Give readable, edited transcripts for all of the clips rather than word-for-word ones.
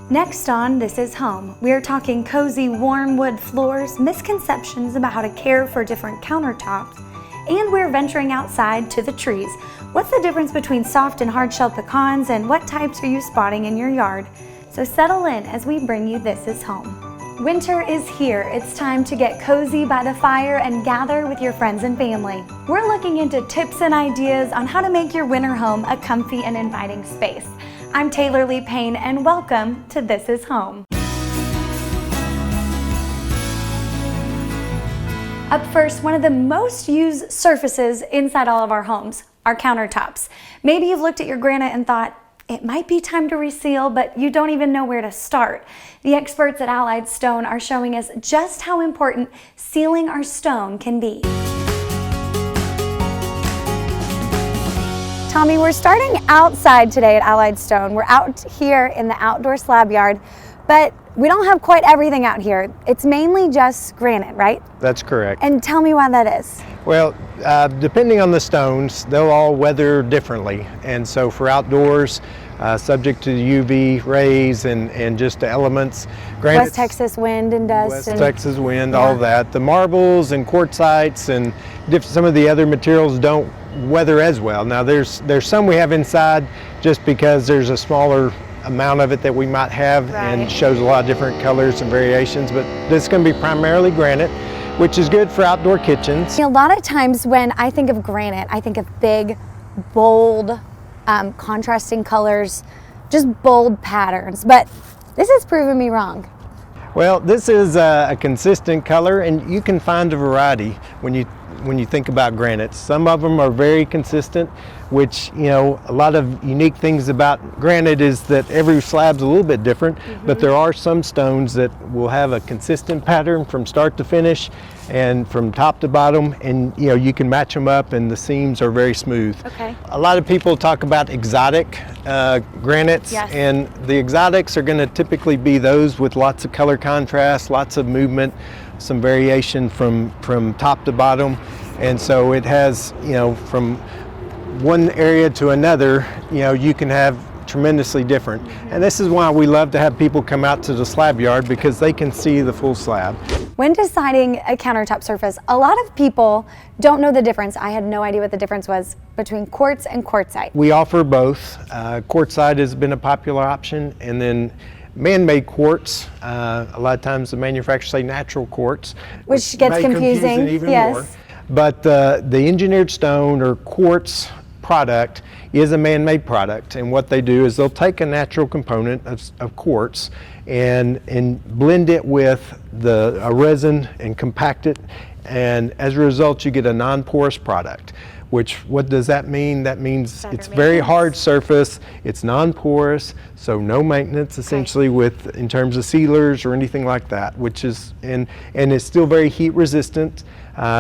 Next on This Is Home, we are talking cozy, warm wood floors, misconceptions about how to care for different countertops, and we're venturing outside to the trees. What's the difference between soft and hard-shell pecans, and what types are you spotting in your yard? So settle in as we bring you This Is Home. Winter is here. It's time to get cozy by the fire and gather with your friends and family. We're looking into tips and ideas on how to make your winter home a comfy and inviting space. I'm Taylor Lee Payne, and welcome to This Is Home. Up first, one of the most used surfaces inside all of our homes, our countertops. Maybe you've looked at your granite and thought, it might be time to reseal, but you don't even know where to start. The experts at Allied Stone are showing us just how important sealing our stone can be. Tommy, we're starting outside today at Allied Stone. We're out here in the outdoor slab yard, but we don't have quite everything out here. It's mainly just granite, right? That's correct. And tell me why that is. Well, depending on the stones, they'll all weather differently. And so for outdoors, subject to the UV rays and just the elements. West Texas wind and dust. West Texas wind, all that. The marbles and quartzites and some of the other materials don't weather as well. Now there's some we have inside just because there's a smaller amount of it that we might have, right, and shows a lot of different colors and variations, but this is going to be primarily granite, which is good for outdoor kitchens. A lot of times when I think of granite, I think of big, bold, contrasting colors, just bold patterns, but this has proven me wrong. Well, this is a consistent color, and you can find a variety when you think about granite. Some of them are very consistent, which, you know, a lot of unique things about granite is that every slab's a little bit different, but there are some stones that will have a consistent pattern from start to finish and from top to bottom, and you know, you can match them up and the seams are very smooth. Okay. A lot of people talk about exotic granites, yes, and the exotics are going to typically be those with lots of color contrast, lots of movement, some variation from top to bottom, and so it has, you know, from one area to another, you know, you can have tremendously different. And this is why we love to have people come out to the slab yard, because they can see the full slab. When deciding a countertop surface, a lot of people don't know the difference. I had no idea what the difference was between quartz and quartzite. We offer both. Quartzite has been a popular option, and then man-made quartz. A lot of times the manufacturers say natural quartz, which gets may confusing. Confuse it even Yes. more. But the engineered stone or quartz product is a man-made product, and what they do is they'll take a natural component of quartz and blend it with a resin and compact it, and as a result you get a non-porous product. Which, what does that mean? That means it's very hard surface, it's non-porous, so no maintenance essentially in terms of sealers or anything like that, which is, and it's still very heat resistant,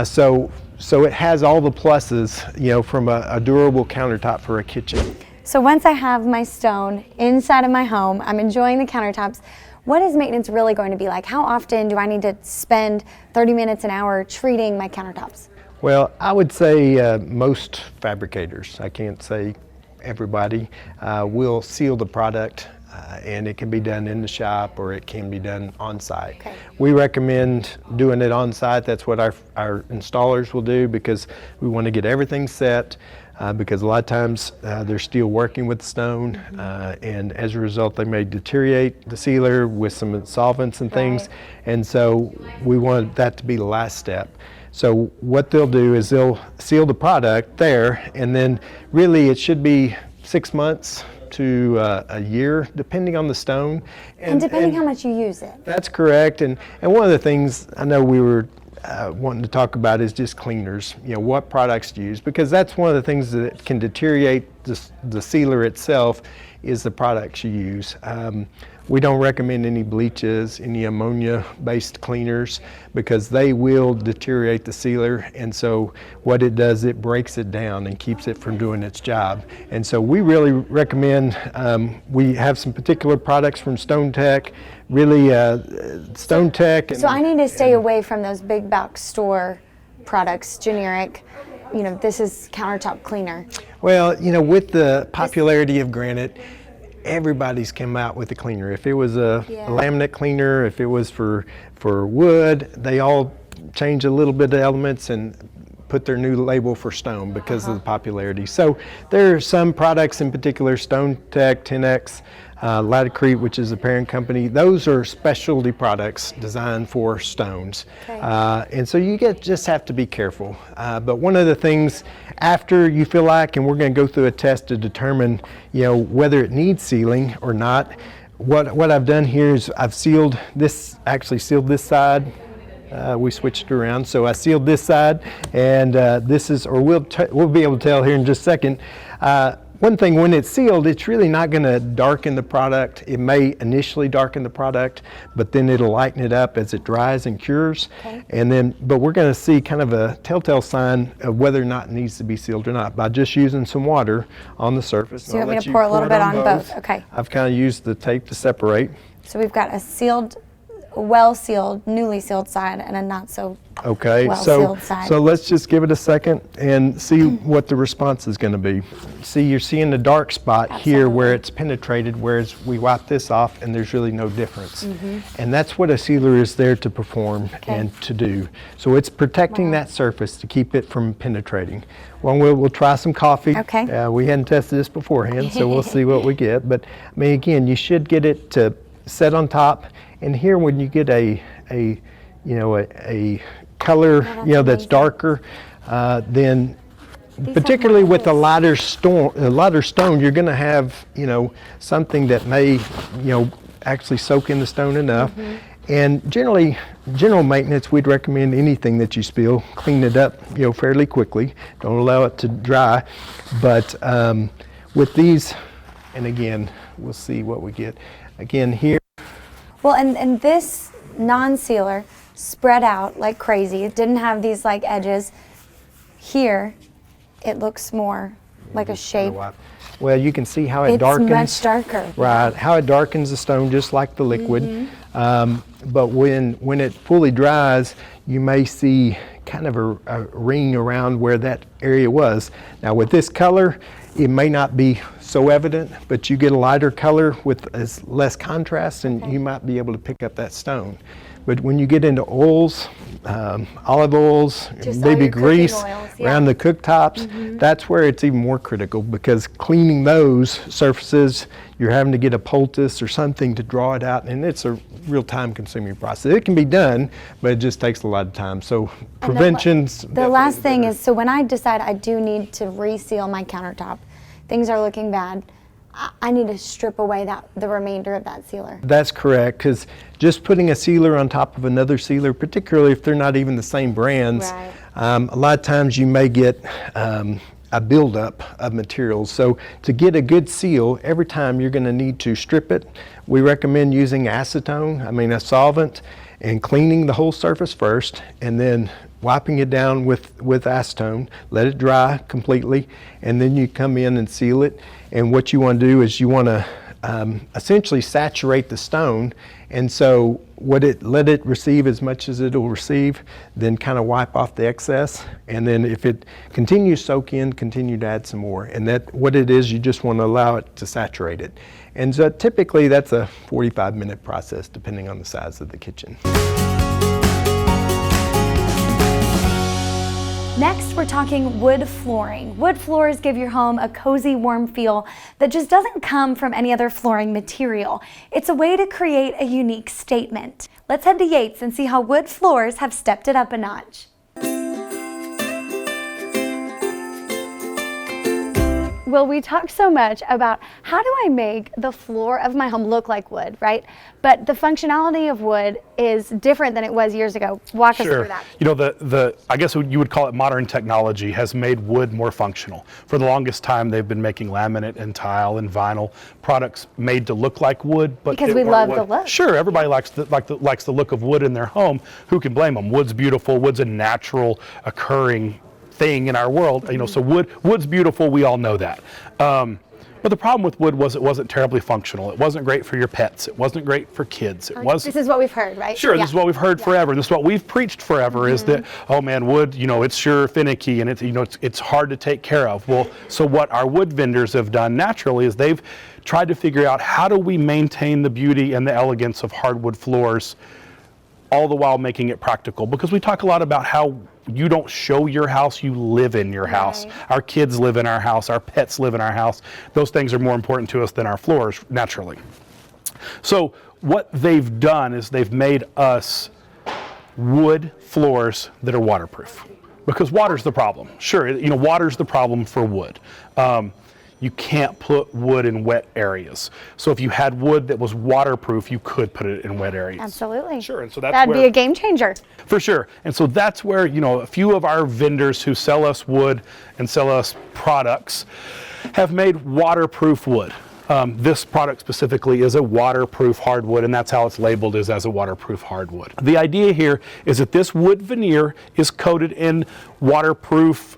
so it has all the pluses, you know, from a durable countertop for a kitchen. So once I have my stone inside of my home, I'm enjoying the countertops, what is maintenance really going to be like? How often do I need to spend 30 minutes, an hour treating my countertops? Well, I would say most fabricators, I can't say everybody, will seal the product, and it can be done in the shop or it can be done on site. Okay. We recommend doing it on site. That's what our installers will do, because we want to get everything set, because a lot of times they're still working with the stone, and as a result they may deteriorate the sealer with some solvents and things, and so we want that to be the last step. So what they'll do is they'll seal the product there, and then really it should be 6 months to a year, depending on the stone. And depending how much you use it. That's correct. And one of the things I know we were wanting to talk about is just cleaners. You know, what products to use, because that's one of the things that can deteriorate the sealer itself, is the products you use. We don't recommend any bleaches, any ammonia-based cleaners, because they will deteriorate the sealer, and so what it does, it breaks it down and keeps it from doing its job. And so we really recommend, we have some particular products from Stone Tech, really Stone Tech. So I need to stay away from those big box store products, generic, you know, this is countertop cleaner. Well, you know, with the popularity of granite, everybody's come out with a cleaner. If it was a laminate cleaner, if it was for wood, they all changed a little bit of elements and put their new label for stone because of the popularity. So there are some products in particular, Stone Tech, 10X, Latacrete, which is the parent company. Those are specialty products designed for stones. Okay. And so you just have to be careful. But one of the things after you feel like, and we're going to go through a test to determine, whether it needs sealing or not. What I've done here is I've sealed this, actually sealed this side. We switched it around, so I sealed this side, and this is, or we'll be able to tell here in just a second. One thing, when it's sealed, it's really not going to darken the product. It may initially darken the product, but then it'll lighten it up as it dries and cures. Okay. And but we're going to see kind of a telltale sign of whether or not it needs to be sealed or not by just using some water on the surface. So you want me to pour a little bit on both? Okay. I've kind of used the tape to separate. So we've got a sealed, well-sealed, newly sealed side and a not so well-sealed side. So let's just give it a second and see what the response is going to be. See, you're seeing the dark spot here where it's penetrated, whereas we wipe this off and there's really no difference. And that's what a sealer is there to perform and to do. So it's protecting that surface to keep it from penetrating. Well, we'll try some coffee. Okay. We hadn't tested this beforehand, so we'll see what we get. But I mean, again, you should get it to set on top. And here, when you get a color, that's darker, then particularly with a lighter stone, you're going to have, something that may, actually soak in the stone enough. And general maintenance, we'd recommend anything that you spill, clean it up, fairly quickly. Don't allow it to dry. But with these, and again, we'll see what we get. Again, here. Well, and this non-sealer spread out like crazy. It didn't have these like edges. Here, it looks more like a shape. Well, you can see how it darkens. It's much darker. Right, how it darkens the stone just like the liquid. But when it fully dries, you may see kind of a ring around where that area was. Now with this color, it may not be so evident, but you get a lighter color with less contrast, and you might be able to pick up that stone. But when you get into oils, olive oils, maybe grease around the cooktops, that's where it's even more critical, because cleaning those surfaces, you're having to get a poultice or something to draw it out, and it's a real time-consuming process. It can be done, but it just takes a lot of time. So prevention's the last thing is, so when I decide I do need to reseal my countertop, things are looking bad, I need to strip away the remainder of that sealer. That's correct, because just putting a sealer on top of another sealer, particularly if they're not even the same brands, a lot of times you may get a buildup of materials. So to get a good seal, every time you're going to need to strip it. We recommend using acetone, a solvent, and cleaning the whole surface first, and then wiping it down with acetone, let it dry completely, and then you come in and seal it. And what you want to do is you want to essentially saturate the stone, and so let it receive as much as it'll receive, then kind of wipe off the excess, and then if it continues to soak in, continue to add some more. And what it is, you just want to allow it to saturate it. And so typically that's a 45-minute process depending on the size of the kitchen. Next, we're talking wood flooring. Wood floors give your home a cozy, warm feel that just doesn't come from any other flooring material. It's a way to create a unique statement. Let's head to Yates and see how wood floors have stepped it up a notch. Well, we talked so much about how do I make the floor of my home look like wood, right? But the functionality of wood is different than it was years ago. Walk us through that. You know, I guess you would call it modern technology has made wood more functional. For the longest time, they've been making laminate and tile and vinyl products made to look like wood, but because we love the look. Sure, everybody likes the look of wood in their home. Who can blame them? Wood's beautiful. Wood's a natural occurring thing in our world, so wood's beautiful. We all know that. But the problem with wood was it wasn't terribly functional. It wasn't great for your pets. It wasn't great for kids. This is what we've heard, right? Sure, this is what we've heard forever. This is what we've preached forever, is that, oh man, wood, it's sure finicky and it's hard to take care of. Well, so what our wood vendors have done naturally is they've tried to figure out, how do we maintain the beauty and the elegance of hardwood floors, all the while making it practical? Because we talk a lot about how you don't show your house, you live in your house. Our kids live in our house, our pets live in our house. Those things are more important to us than our floors, naturally. So what they've done is they've made us wood floors that are waterproof. Because water's the problem. Sure, water's the problem for wood. You can't put wood in wet areas. So if you had wood that was waterproof, you could put it in wet areas. Absolutely. Sure, and so that's That'd be a game changer. For sure. And so that's where, a few of our vendors who sell us wood and sell us products have made waterproof wood. This product specifically is a waterproof hardwood, and that's how it's labeled, is as a waterproof hardwood. The idea here is that this wood veneer is coated in waterproof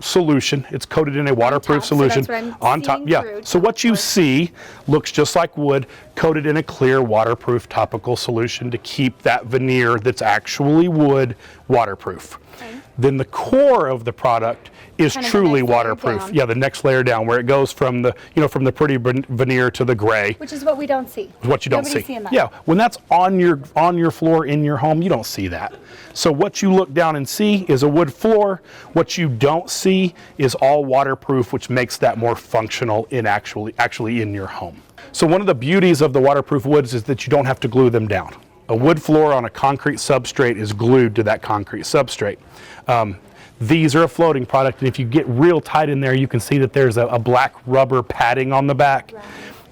solution. It's coated in a waterproof solution on top. Yeah. So what you see looks just like wood, coated in a clear waterproof topical solution to keep that veneer that's actually wood waterproof. Okay. Then the core of the product is truly waterproof. Yeah, the next layer down, where it goes from the from the pretty veneer to the gray. Which is what we don't see. What you don't see. Yeah, when that's on your floor in your home, you don't see that. So what you look down and see is a wood floor. What you don't see is all waterproof, which makes that more functional in actually in your home. So one of the beauties of the waterproof woods is that you don't have to glue them down. A wood floor on a concrete substrate is glued to that concrete substrate. These are a floating product, and if you get real tight in there, you can see that there's a black rubber padding on the back. Right.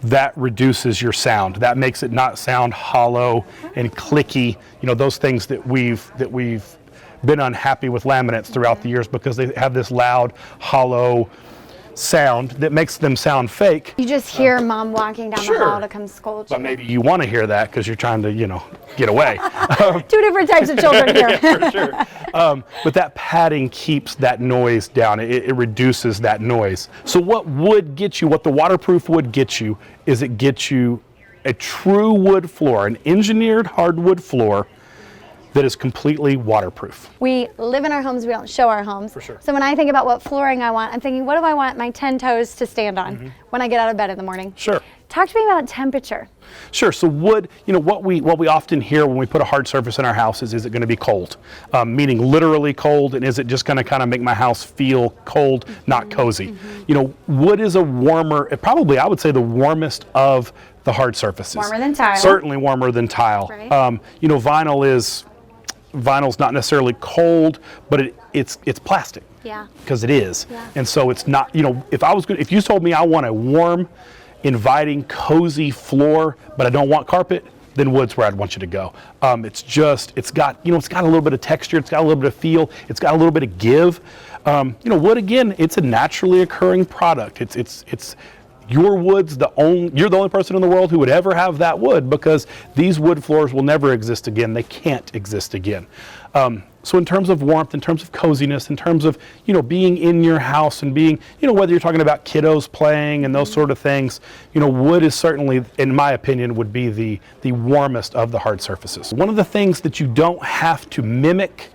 That reduces your sound. That makes it not sound hollow and clicky. Those things that we've been unhappy with laminates throughout the years, because they have this loud, hollow sound that makes them sound fake. You just hear mom walking down the hall to come scold you. But maybe you want to hear that because you're trying to, get away. Two different types of children here. For sure. But that padding keeps that noise down. It reduces that noise. So what the waterproof wood gets you, is it gets you a true wood floor, an engineered hardwood floor that is completely waterproof. We live in our homes, we don't show our homes. For sure. So when I think about what flooring I want, I'm thinking, what do I want my 10 toes to stand on when I get out of bed in the morning? Sure. Talk to me about temperature. Sure. So wood, what we often hear when we put a hard surface in our house is it going to be cold? Meaning literally cold, and is it just going to kind of make my house feel cold, not cozy? Wood is a warmer, probably I would say the warmest of the hard surfaces. Warmer than tile. Certainly warmer than tile. Right. Vinyl's not necessarily cold, but it's plastic. Yeah. Because it is. Yeah. And so it's not, if you told me I want a warm, inviting, cozy floor, but I don't want carpet, then wood's where I'd want you to go. It's got a little bit of texture, it's got a little bit of feel, it's got a little bit of give. Wood, again, it's a naturally occurring product. It's your wood's you're the only person in the world who would ever have that wood, because these wood floors will never exist again. They can't exist again. So in terms of warmth, in terms of coziness, in terms of, being in your house and being, whether you're talking about kiddos playing and those sort of things, wood is certainly, in my opinion, would be the warmest of the hard surfaces. One of the things that you don't have to mimic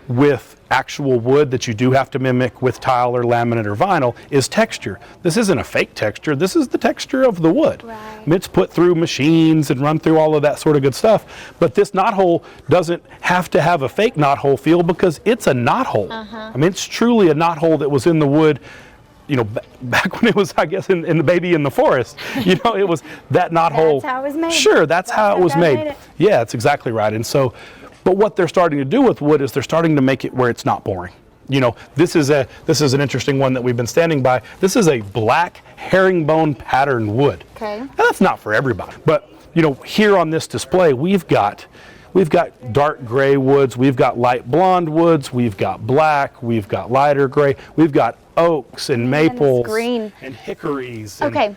with actual wood that you do have to mimic with tile or laminate or vinyl is texture. This isn't a fake texture. This is the texture of the wood. Right. It's put through machines and run through all of that sort of good stuff. But this knothole doesn't have to have a fake knothole feel, because it's a knothole. It's truly a knothole that was in the wood, back when it was, I guess, in the Baby in the Forest. It was that knothole. That's how it was made. Sure, that's how it was made. Yeah, that's exactly right. And so, but what they're starting to do with wood is they're starting to make it where it's not boring. This is an interesting one that we've been standing by. This is a black herringbone patterned wood. Okay. Now, that's not for everybody, but here on this display we've got dark gray woods, we've got light blonde woods, we've got black, we've got lighter gray, we've got oaks and maples green and hickories. Okay.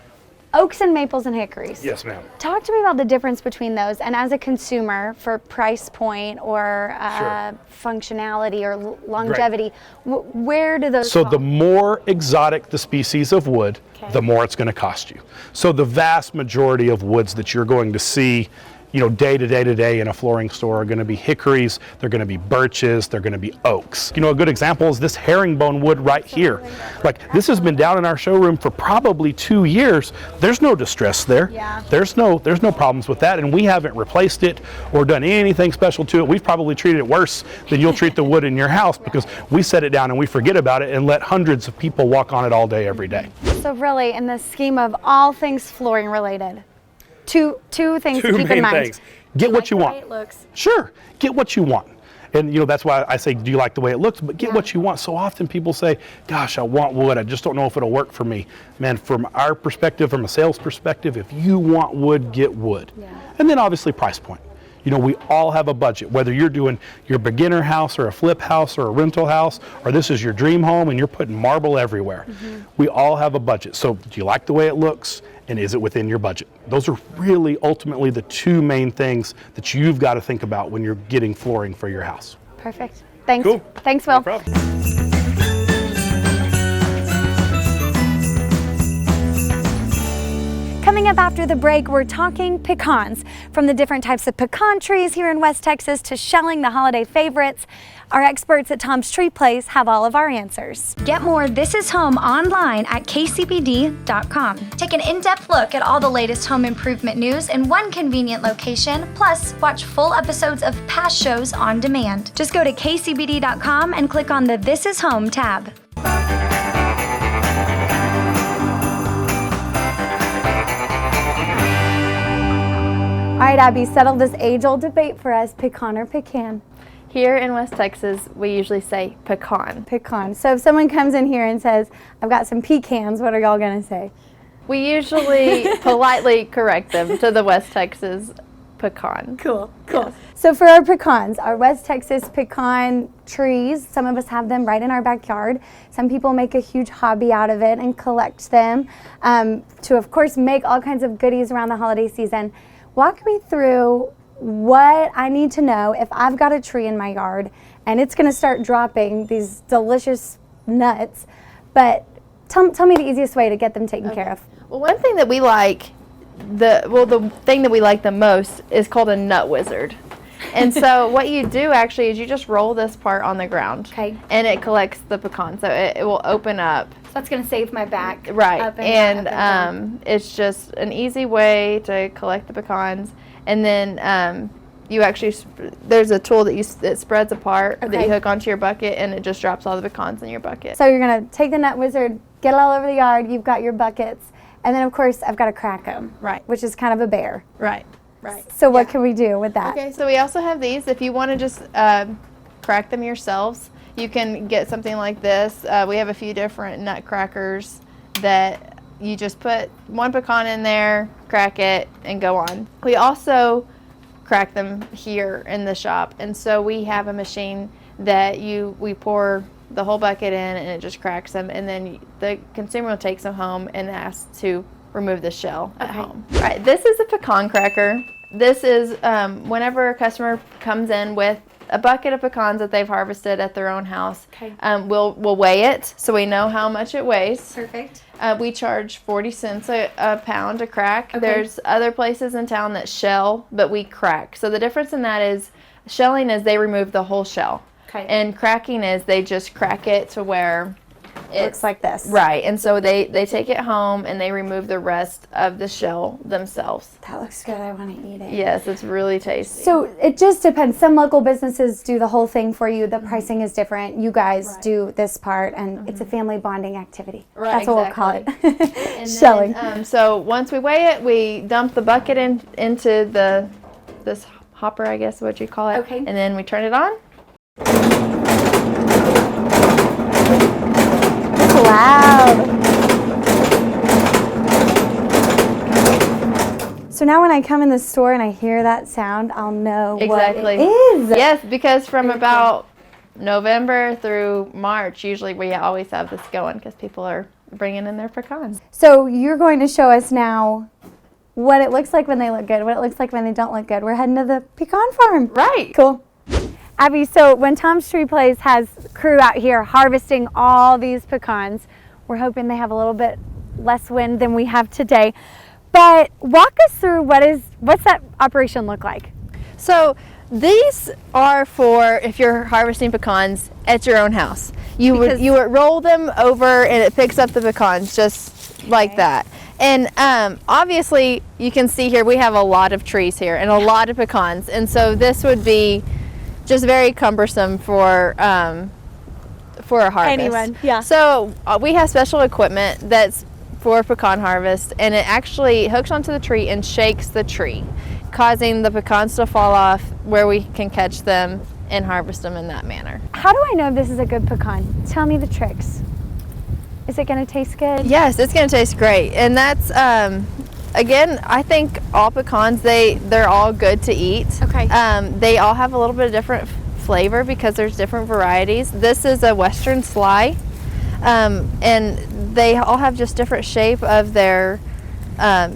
Oaks and maples and hickories. Yes, ma'am. Talk to me about the difference between those, and as a consumer, for price point or Sure. functionality or longevity, where do those So fall? the more exotic the species of wood, Okay. the more it's going to cost you. So the vast majority of woods that you're going to see, day to day in a flooring store are going to be hickories, they're going to be birches, they're going to be oaks. A good example is this herringbone wood right here. Like, this has been down in our showroom for probably 2 years. There's no distress there. Yeah. There's no problems with that, and we haven't replaced it or done anything special to it. We've probably treated it worse than you'll treat the wood in your house, because we set it down and we forget about it and let hundreds of people walk on it all day, every day. So really, in the scheme of all things flooring related, two things to keep in mind. Get what you the want. way it looks. Sure, get what you want. And that's why I say, do you like the way it looks? But get what you want. So often people say, gosh, I want wood, I just don't know if it'll work for me. Man, from our perspective, from a sales perspective, if you want wood, get wood. Yeah. And then obviously price point. We all have a budget, whether you're doing your beginner house or a flip house or a rental house, or this is your dream home and you're putting marble everywhere. We all have a budget. So do you like the way it looks? And is it within your budget? Those are really ultimately the two main things that you've got to think about when you're getting flooring for your house. Perfect. Thanks. Cool. Thanks, Will. No problem. Coming up after the break, we're talking pecans. From the different types of pecan trees here in West Texas to shelling the holiday favorites, our experts at Tom's Tree Place have all of our answers. Get more This Is Home online at kcbd.com. Take an in-depth look at all the latest home improvement news in one convenient location, plus watch full episodes of past shows on demand. Just go to kcbd.com and click on the This Is Home tab. All right, Abby, settle this age-old debate for us, pecan or pecan? Here in West Texas, we usually say pecan. Pecan. So if someone comes in here and says, I've got some pecans, what are y'all gonna say? We usually politely correct them to the West Texas pecan. Cool. Yes. So for our pecans, our West Texas pecan trees, some of us have them right in our backyard. Some people make a huge hobby out of it and collect them to, of course, make all kinds of goodies around the holiday season. Walk me through what I need to know if I've got a tree in my yard and it's going to start dropping these delicious nuts, but tell me the easiest way to get them taken care of. Well, one thing that we like, the thing that we like the most is called a nut wizard. And so what you do actually is you just roll this part on the ground. Okay. And it collects the pecan. So it will open up. So that's going to save my back. Right. Up and down. It's just an easy way to collect the pecans. And then you actually, there's a tool that spreads apart that Okay. you hook onto your bucket, and it just drops all the pecans in your bucket. So you're going to take the nut wizard, get it all over the yard, you've got your buckets, and then of course I've got to crack them. Right. Which is kind of a bear. Right. So what can we do with that? Okay, so we also have these. If you want to just crack them yourselves, you can get something like this. We have a few different nut crackers that you just put one pecan in there, crack it, and go on. We also crack them here in the shop, and so we have a machine that we pour the whole bucket in, and it just cracks them, and then the consumer will take them home and ask to remove the shell at home. All right, this is a pecan cracker. This is whenever a customer comes in with a bucket of pecans that they've harvested at their own house, Okay. we'll weigh it so we know how much it weighs. Perfect. We charge 40 cents a pound to crack. Okay. There's other places in town that shell, but we crack. So the difference in that is shelling is they remove the whole shell. Okay. And cracking is they just crack it to where It looks like this. right. And so they take it home and they remove the rest of the shell themselves. That looks good. I want to eat it. Yes, it's really tasty. So it just depends. Some local businesses do the whole thing for you. The pricing is different. You guys do this part, and it's a family bonding activity. Right, That's what we'll call it. And Shelling. then, so once we weigh it, we dump the bucket into this hopper, I guess what you call it. Okay. And then we turn it on. Loud. So now when I come in the store and I hear that sound, I'll know Exactly. what it is. Yes, because from about November through March, usually we always have this going because people are bringing in their pecans. So you're going to show us now what it looks like when they look good, what it looks like when they don't look good. We're heading to the pecan farm. Right. Cool. Abby, so when Tom's Tree Place has crew out here harvesting all these pecans, we're hoping they have a little bit less wind than we have today. But walk us through what's that operation look like? So these are for if you're harvesting pecans at your own house. You would roll them over and it picks up the pecans just like that. And obviously you can see here we have a lot of trees here and a lot of pecans, and so this would be just very cumbersome for a harvest. Anyone, yeah. So we have special equipment that's for pecan harvest, and it actually hooks onto the tree and shakes the tree, causing the pecans to fall off where we can catch them and harvest them in that manner. How do I know if this is a good pecan? Tell me the tricks. Is it going to taste good? Yes, it's going to taste great. And that's, again, I think all pecans, they're all good to eat. Okay. They all have a little bit of different flavor because there's different varieties. This is a Western Sly, and they all have just different shape of their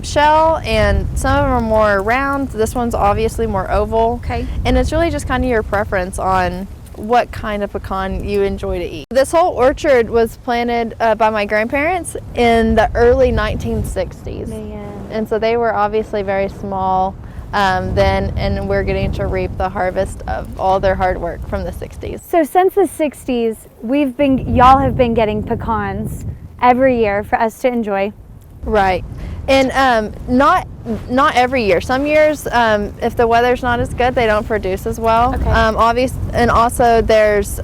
shell, and some of them are more round. This one's obviously more oval. Okay. And it's really just kind of your preference on what kind of pecan you enjoy to eat. This whole orchard was planted by my grandparents in the early 1960s. Man. And so they were obviously very small then, and we're getting to reap the harvest of all their hard work from the 60s. So since the 60s, y'all have been getting pecans every year for us to enjoy. Right. And not every year. Some years, if the weather's not as good, they don't produce as well. Okay. And also there's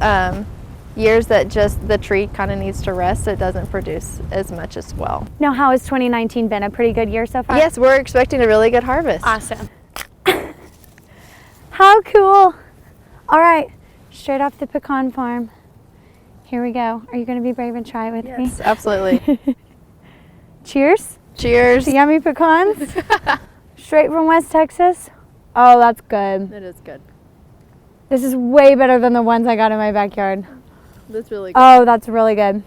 years that just the tree kind of needs to rest. It doesn't produce as much as well. Now, how has 2019 been? A pretty good year so far? Yes, we're expecting a really good harvest. Awesome. How cool. All right, straight off the pecan farm. Here we go. Are you going to be brave and try it with me? Yes, absolutely. Cheers. Cheers. To yummy pecans. Straight from West Texas. Oh, that's good. It is good. This is way better than the ones I got in my backyard. That's really good. Oh, that's really good.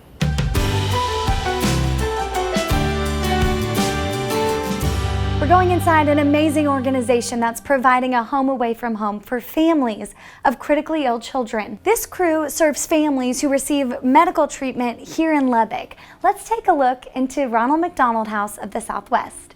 We're going inside an amazing organization that's providing a home away from home for families of critically ill children. This crew serves families who receive medical treatment here in Lubbock. Let's take a look into Ronald McDonald House of the Southwest.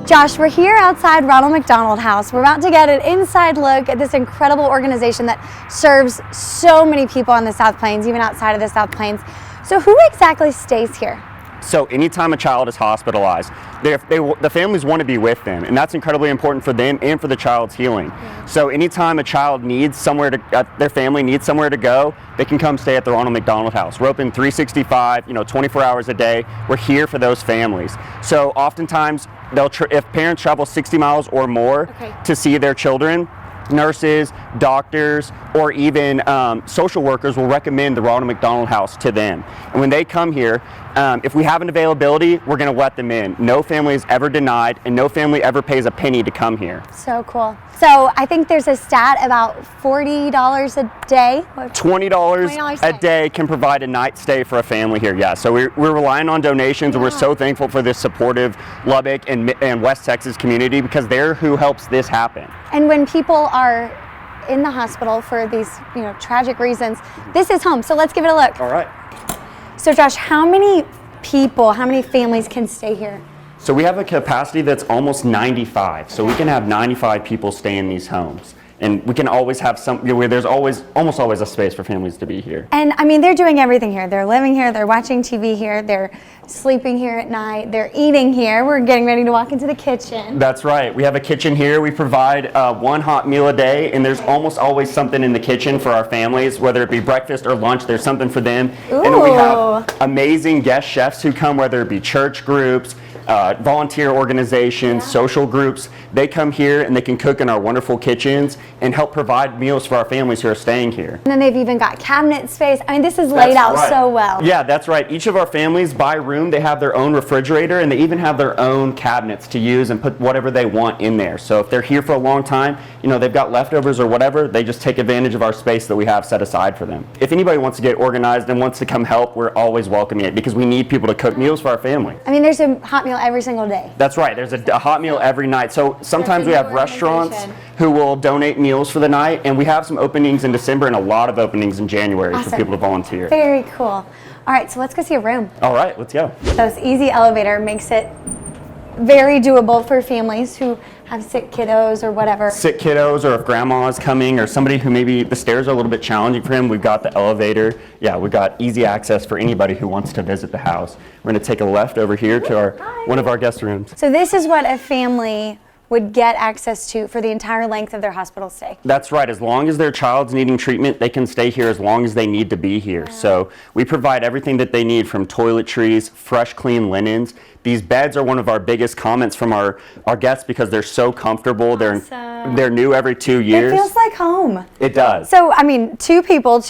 Josh, we're here outside Ronald McDonald House. We're about to get an inside look at this incredible organization that serves so many people on the South Plains, even outside of the South Plains. So who exactly stays here? So anytime a child is hospitalized, the families want to be with them, and that's incredibly important for them and for the child's healing. Yeah. So anytime a child needs somewhere to, their family needs somewhere to go, they can come stay at the Ronald McDonald House. We're open 365, 24 hours a day. We're here for those families. So oftentimes, if parents travel 60 miles or more to see their children, nurses, doctors, or even social workers will recommend the Ronald McDonald House to them. And when they come here, if we have an availability, we're going to let them in. No family is ever denied, and no family ever pays a penny to come here. So cool. So I think there's a stat about $40 a day. $20 a day can provide a night stay for a family here. Yeah. So we're relying on donations, and we're so thankful for this supportive Lubbock and West Texas community, because they're who helps this happen. And when people are in the hospital for these, tragic reasons, this is home. So let's give it a look. All right. So Josh, how many families can stay here? So we have a capacity that's almost 95. So we can have 95 people stay in these homes. And we can always have where there's almost always a space for families to be here. And they're doing everything here. They're living here, they're watching TV here, they're sleeping here at night, they're eating here. We're getting ready to walk into the kitchen. That's right. We have a kitchen here. We provide one hot meal a day, and there's almost always something in the kitchen for our families, whether it be breakfast or lunch, there's something for them. Ooh. And we have amazing guest chefs who come, whether it be church groups, volunteer organizations, social groups. They come here and they can cook in our wonderful kitchens and help provide meals for our families who are staying here. And then they've even got cabinet space. I mean, this is laid out so well. Yeah, that's right. Each of our families, by room, they have their own refrigerator, and they even have their own cabinets to use and put whatever they want in there. So if they're here for a long time, you know, they've got leftovers or whatever, they just take advantage of our space that we have set aside for them. If anybody wants to get organized and wants to come help, we're always welcoming it because we need people to cook meals for our family. I mean, there's a hot meal every single day. That's right. There's a hot meal every night. So sometimes we have restaurants who will donate meals for the night, and we have some openings in December and a lot of openings in January for people to volunteer. Very cool. All right, so let's go see a room. All right, let's go. This easy elevator makes it very doable for families who have sick kiddos or whatever. Sick kiddos, or if grandma is coming, or somebody who maybe the stairs are a little bit challenging for him, we've got the elevator. Yeah, we've got easy access for anybody who wants to visit the house. We're going to take a left over here to one of our guest rooms. So this is what a family would get access to for the entire length of their hospital stay. That's right. As long as their child's needing treatment, they can stay here as long as they need to be here. So we provide everything that they need, from toiletries, fresh, clean linens. These beds are one of our biggest comments from our guests because they're so comfortable. They're new every 2 years. It feels like home. It does. So, I mean, two people,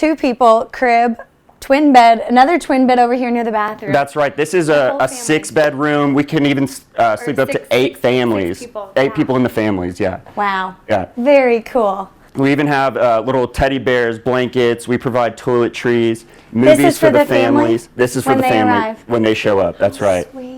crib, twin bed, another twin bed over here near the bathroom. That's right. This is a 6-bedroom. We can even sleep up to 8 families. 8 people in the families, yeah. Wow. Yeah. Very cool. We even have little teddy bears, blankets. We provide toiletries, movies for the families. This is for the family when they show up. That's right. Sweet.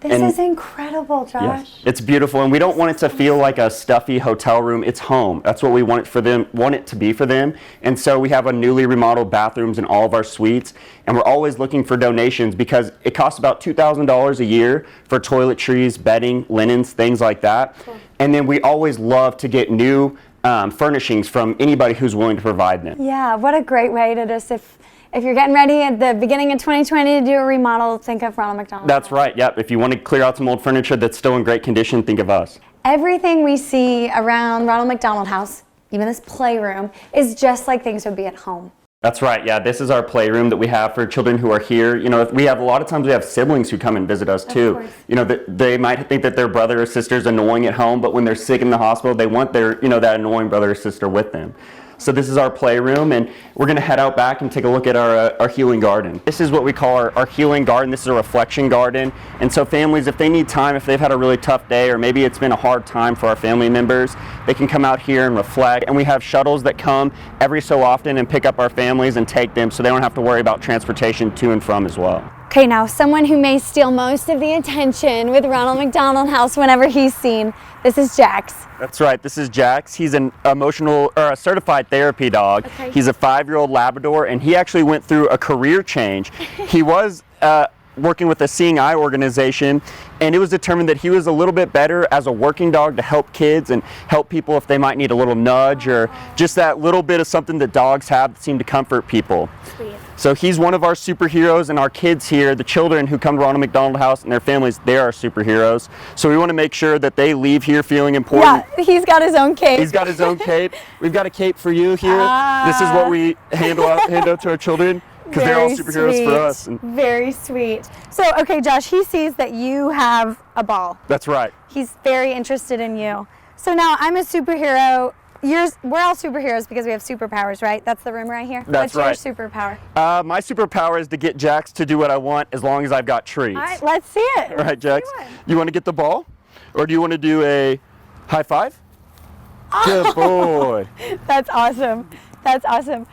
This is incredible, Josh. Yes, it's beautiful, and we don't want it to feel like a stuffy hotel room. It's home. That's what we want it for them. Want it to be for them. And so we have a newly remodeled bathrooms in all of our suites, and we're always looking for donations because it costs about $2,000 a year for toiletries, bedding, linens, things like that. Cool. And then we always love to get new furnishings from anybody who's willing to provide them. Yeah, what a great way to just, if you're getting ready at the beginning of 2020 to do a remodel, think of Ronald McDonald. That's right, yep. If you want to clear out some old furniture that's still in great condition, think of us. Everything we see around Ronald McDonald House, even this playroom, is just like things would be at home. That's right, yeah. This is our playroom that we have for children who are here. You know, we have a lot of times we have siblings who come and visit us too. You know, they might think that their brother or sister is annoying at home, but when they're sick in the hospital, they want their, that annoying brother or sister with them. So this is our playroom, and we're going to head out back and take a look at our healing garden. This is what we call our healing garden. This is a reflection garden. And so families, if they need time, if they've had a really tough day, or maybe it's been a hard time for our family members, they can come out here and reflect. And we have shuttles that come every so often and pick up our families and take them, so they don't have to worry about transportation to and from as well. Okay, now someone who may steal most of the attention with Ronald McDonald House whenever he's seen, this is Jax. That's right, this is Jax. He's an a certified therapy dog. Okay. He's a 5-year-old Labrador, and he actually went through a career change. He was working with a seeing eye organization, and it was determined that he was a little bit better as a working dog to help kids and help people if they might need a little nudge or just that little bit of something that dogs have that seem to comfort people. Sweet. So he's one of our superheroes, and our kids here, the children who come to Ronald McDonald House and their families, they're our superheroes. So we want to make sure that they leave here feeling important. Yeah, he's got his own cape. He's got his own cape. We've got a cape for you here. This is what we hand out to our children, because they're all superheroes for us. Very sweet. So, okay, Josh, he sees that you have a ball. That's right. He's very interested in you. So now I'm a superhero. We're all superheroes because we have superpowers, right? That's the room right here? That's right. What's your superpower? My superpower is to get Jax to do what I want as long as I've got treats. All right, let's see it. All right, Jax. You want to get the ball? Or do you want to do a high five? Oh. Good boy. That's awesome. That's awesome.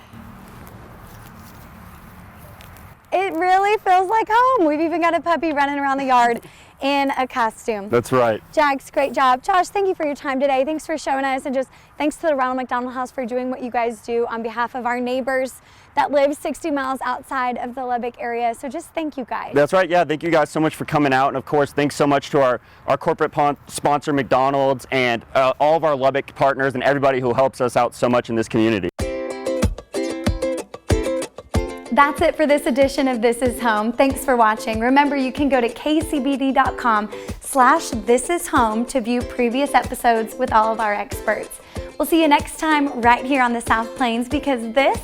It really feels like home. We've even got a puppy running around the yard in a costume. That's right. Jax, great job. Josh, thank you for your time today. Thanks for showing us, and just thanks to the Ronald McDonald House for doing what you guys do on behalf of our neighbors that live 60 miles outside of the Lubbock area. So just thank you guys. That's right. Yeah, thank you guys so much for coming out. And of course, thanks so much to our corporate sponsor, McDonald's, and all of our Lubbock partners and everybody who helps us out so much in this community. That's it for this edition of This Is Home. Thanks for watching. Remember, you can go to kcbd.com/thisishome to view previous episodes with all of our experts. We'll see you next time right here on the South Plains, because this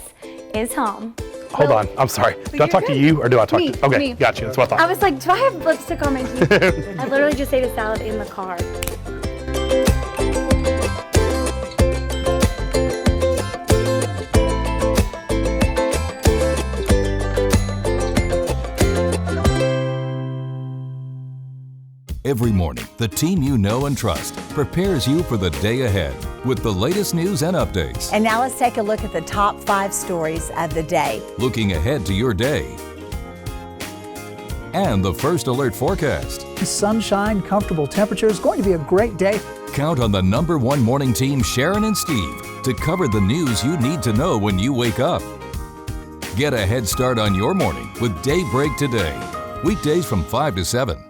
is home. Hold on. I'm sorry. Do I talk to you or do I talk to? Okay, Me. gotcha. That's what I I thought. was like, do I have lipstick on my teeth? I literally just ate a salad in the car. Every morning, the team you know and trust prepares you for the day ahead with the latest news and updates. And now let's take a look at the top 5 stories of the day. Looking ahead to your day. And the first alert forecast. Sunshine, comfortable temperatures, going to be a great day. Count on the #1 morning team, Sharon and Steve, to cover the news you need to know when you wake up. Get a head start on your morning with Daybreak Today. Weekdays from 5 to 7.